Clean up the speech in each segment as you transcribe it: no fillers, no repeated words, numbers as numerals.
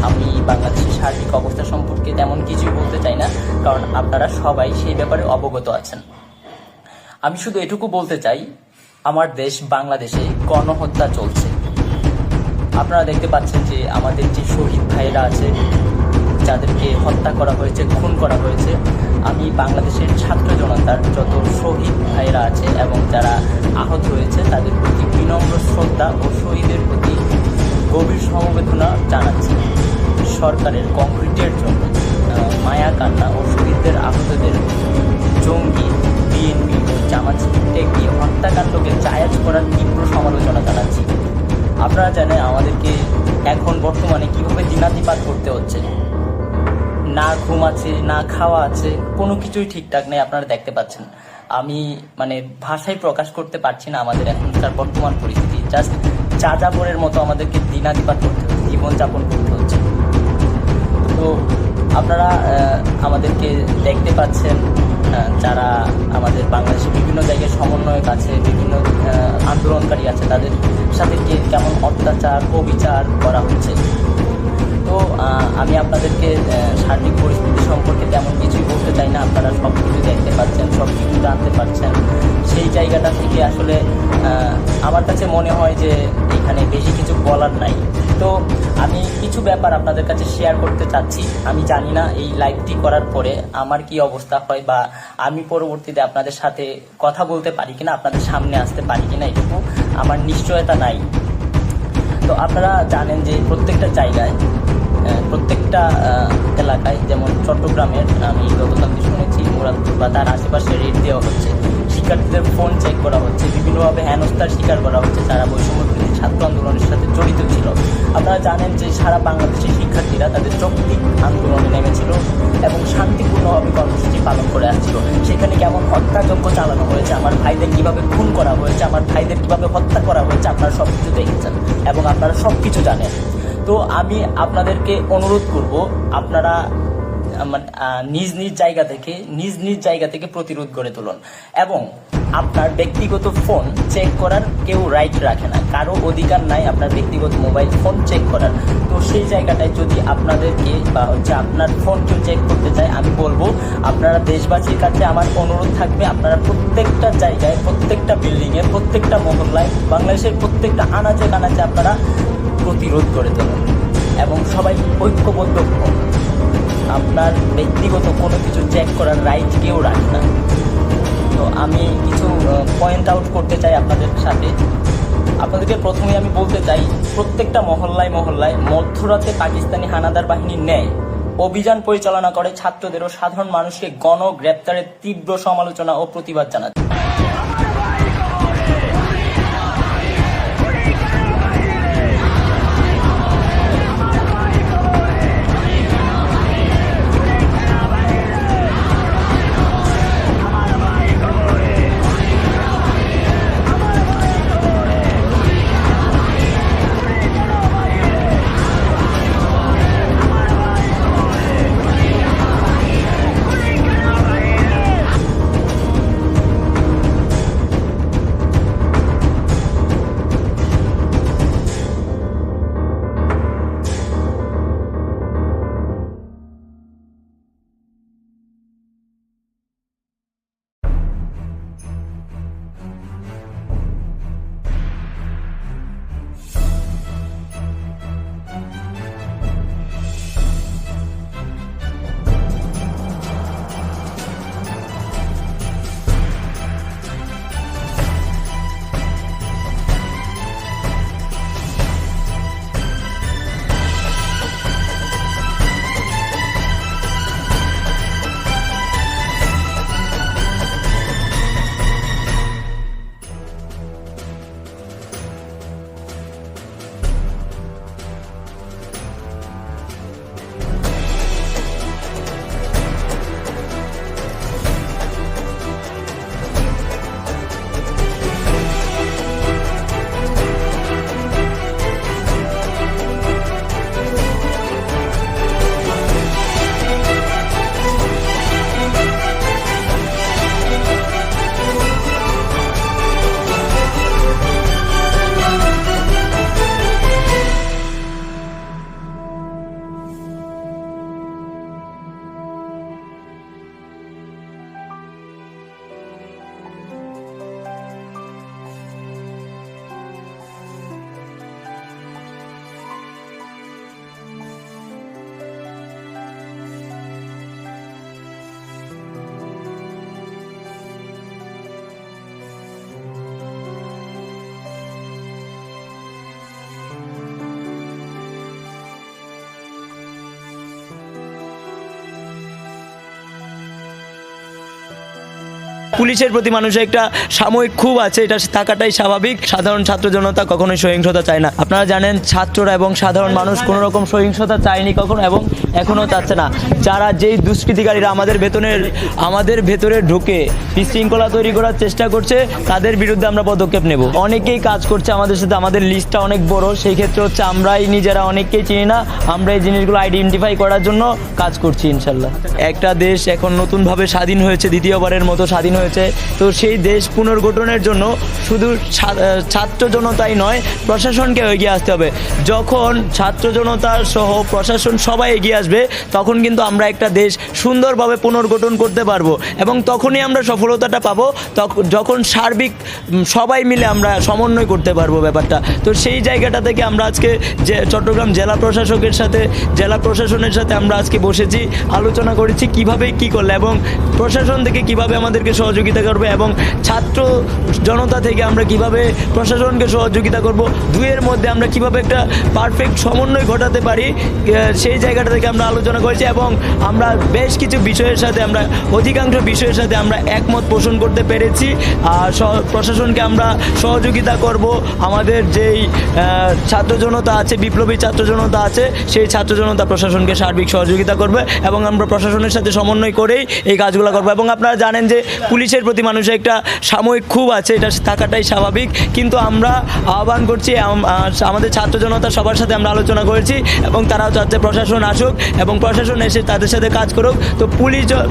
আমি বাংলাদেশের সার্বিক অবস্থা সম্পর্কে তেমন কিছুই বলতে চাই না, কারণ আপনারা সবাই সেই ব্যাপারে অবগত আছেন। আমি শুধু এটুকু বলতে চাই, আমার দেশ বাংলাদেশে গণহত্যা চলছে। আপনারা দেখতে পাচ্ছেন যে আমাদের যে শহীদ ভাইয়েরা আছে, যাদেরকে হত্যা করা হয়েছে, খুন করা হয়েছে, আমি বাংলাদেশের ছাত্র জনতার যত শহীদ ভাইয়েরা আছে এবং যারা আহত হয়েছে তাদের প্রতি বিনম্র শ্রদ্ধা ও শহীদের প্রতি গভীর সমবেদনা জানাচ্ছি। সরকারের কংক্রিটের জন্য মায়া কান্না ও শহীদদের আহতদের জঙ্গি, বিএনপি ও জামাত শিবিরকে হত্যাকাণ্ডকে জায়েজ করার তীব্র সমালোচনা জানাচ্ছি। আপনারা জানেন আমাদেরকে এখন বর্তমানে কিভাবে দিনাতিপাত করতে হচ্ছে, না ঘুম আছে, না খাওয়া আছে, কোনো কিছুই ঠিকঠাক নেই। আপনারা দেখতে পাচ্ছেন, আমি ভাষায় প্রকাশ করতে পারছি না আমাদের এখনকার বর্তমান পরিস্থিতি। জাস্ট যাযাবরের মতো আমাদেরকে দিনাতিপাত করতে হচ্ছে, জীবনযাপন করতে হচ্ছে। তো আপনারা আমাদেরকে দেখতে পাচ্ছেন, যারা আমাদের বাংলাদেশের বিভিন্ন জায়গায় সমন্বয়ক আছে, বিভিন্ন আন্দোলনকারী আছে, তাদের সাথে কেমন অত্যাচার, অবিচার করা হচ্ছে। তো আমি আপনাদেরকে সার্বিক পরিস্থিতি সম্পর্কে তেমন কিছুই বলতে চাই না। আপনারা সব কিছু দেখতে পাচ্ছেন, সব কিছু জানতে পারছেন। সেই জায়গাটা থেকে আসলে আমার কাছে মনে হয় যে এখানে বেশি কিছু বলার নাই। তো আমি কিছু ব্যাপার আপনাদের কাছে শেয়ার করতে চাচ্ছি। আমি জানি না এই লাইভটি করার পরে আমার কি অবস্থা হয়, বা আমি পরবর্তীতে আপনাদের সাথে কথা বলতে পারি কিনা, আপনাদের সামনে আসতে পারি কিনা, এটুকু আমার নিশ্চয়তা নাই। তো আপনারা জানেন যে প্রত্যেকটা জায়গায়, প্রত্যেকটা এলাকায়, যেমন চট্টগ্রামের আমি গতকালকে শুনেছি মুরাদপুর বা তার আশেপাশে রেড দেওয়া হচ্ছে, শিক্ষার্থীদের ফোন চেক করা হচ্ছে, বিভিন্নভাবে হেনস্থার শিকার করা হচ্ছে যারা বৈষম্যবিরোধী ছাত্র আন্দোলনের সাথে জড়িত ছিল। আপনারা জানেন যে সারা বাংলাদেশের শিক্ষার্থীরা তাদের যৌক্তিক আন্দোলনে নেমেছিল এবং শান্তিপূর্ণভাবে কর্মসূচি পালন করে আসছিল। সেখানে কেমন হত্যাযজ্ঞ চালানো হয়েছে, আমার ভাইদের কিভাবে খুন করা হয়েছে, আমার ভাইদের কিভাবে হত্যা করা হয়েছে, আপনারা সব কিছু দেখেছেন এবং আপনারা সব কিছু জানেন। তো আমি আপনাদেরকে অনুরোধ করব, আপনারা নিজ নিজ জায়গা থেকে প্রতিরোধ গড়ে তুলুন এবং আপনার ব্যক্তিগত ফোন চেক করার কেউ রাইট রাখে না, কারো অধিকার নাই আপনার ব্যক্তিগত মোবাইল ফোন চেক করার। তো সেই জায়গাটায় যদি আপনাদেরকে বা আপনার ফোন কেউ চেক করতে চায়, আমি বলবো আপনারা দেশবাসীর কাছে আমার অনুরোধ থাকবে, আপনারা প্রত্যেকটা জায়গায়, প্রত্যেকটা বিল্ডিংয়ে, প্রত্যেকটা মহল্লায়, বাংলাদেশের প্রত্যেকটা আনাচে কানাচে আপনারা প্রতিরোধ করে তুলুন এবং সবাই ঐক্যবদ্ধ হন। আপনার ব্যক্তিগত কোনো কিছু চেক করার রাইট কেউ রাখে না। তো আমি কিছু পয়েন্ট আউট করতে চাই আপনাদের সাথে। আপনাদেরকে প্রথমেই আমি বলতে চাই, প্রত্যেকটা মহল্লায় মধ্যরাতে পাকিস্তানি হানাদার বাহিনীর ন্যায় অভিযান পরিচালনা করে ছাত্রদের ও সাধারণ মানুষকে গণগ্রেপ্তারের তীব্র সমালোচনা ও প্রতিবাদ জানাচ্ছে। পুলিশের প্রতি মানুষের একটা সাময়িক ক্ষোভ আছে, এটা থাকাটাই স্বাভাবিক। সাধারণ ছাত্র জনতা কখনোই সহিংসতা চায় না। আপনারা জানেন ছাত্ররা এবং সাধারণ মানুষ কোনো রকম সহিংসতা চায়নি কখনো এবং এখনও চাচ্ছে না। যারা যেই দুষ্কৃতিকারীরা আমাদের ভেতরে ঢুকে বিশৃঙ্খলা তৈরি করার চেষ্টা করছে তাদের বিরুদ্ধে আমরা পদক্ষেপ নেব। অনেকেই কাজ করছে আমাদের সাথে, আমাদের লিস্টটা অনেক বড়, সেই ক্ষেত্রে হচ্ছে আমরাই নিজেরা অনেককেই চিনি না, আমরা এই জিনিসগুলো আইডেন্টিফাই করার জন্য কাজ করছি ইনশাল্লাহ। একটা দেশ এখন নতুনভাবে স্বাধীন হয়েছে, দ্বিতীয়বারের মতো স্বাধীন হয়েছে, তো সেই দেশ পুনর্গঠনের জন্য শুধু ছাত্র জনতাই নয়, প্রশাসনকে এগিয়ে আসতে হবে। যখন ছাত্র জনতা সহ প্রশাসন সবাই এগিয়ে আসবে তখন কিন্তু আমরা একটা দেশ সুন্দরভাবে পুনর্গঠন করতে পারবো এবং তখনই আমরা সফলতাটা পাবো যখন সার্বিক সবাই মিলে আমরা সমন্বয় করতে পারবো ব্যাপারটা। তো সেই জায়গাটা থেকে আমরা আজকে যে চট্টগ্রাম জেলা প্রশাসনের সাথে আমরা আজকে বসেছি, আলোচনা করেছি কিভাবে কি করলে এবং প্রশাসন থেকে কিভাবে আমাদেরকে সহযোগিতা করবে এবং ছাত্র জনতা থেকে আমরা কিভাবে প্রশাসনকে সহযোগিতা করব, দুয়ের মধ্যে আমরা কিভাবে একটা পারফেক্ট সমন্বয় ঘটাতে পারি, সেই জায়গাটা থেকে আমরা আলোচনা করেছি এবং আমরা বেশ কিছু বিষয়ের সাথে অধিকাংশ বিষয়ের সাথে আমরা একমত পোষণ করতে পেরেছি। আর প্রশাসনকে আমরা সহযোগিতা করব, আমাদের যেই ছাত্র জনতা আছে, বিপ্লবী ছাত্র জনতা আছে, সেই ছাত্র জনতা প্রশাসনকে সার্বিক সহযোগিতা করবে এবং আমরা প্রশাসনের সাথে সমন্বয় করেই এই কাজগুলো করবো। এবং আপনারা জানেন যে পুলিশের প্রতি মানুষের একটা সাময়িক ক্ষোভ আছে, এটা থাকাটাই স্বাভাবিক, কিন্তু আমরা আহ্বান করছি আমাদের ছাত্র জনতা সবার সাথে আমরা আলোচনা করেছি এবং তারাও চাচ্ছে প্রশাসন আসুক এবং প্রশাসন এসে তাদের সাথে কাজ করুক। তো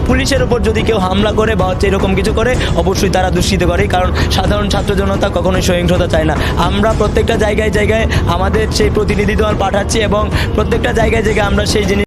পুলিশের উপর যদি কেউ হামলা করে বা হচ্ছে এরকম কিছু করে অবশ্যই তারা দুষ্কৃত করে, কারণ সাধারণ ছাত্র জনতা কখনোই সহিংসতা চায় না। আমরা প্রত্যেকটা জায়গায় আমাদের সেই প্রতিনিধি দল পাঠাচ্ছি এবং প্রত্যেকটা জায়গায় আমরা সেই জিনিস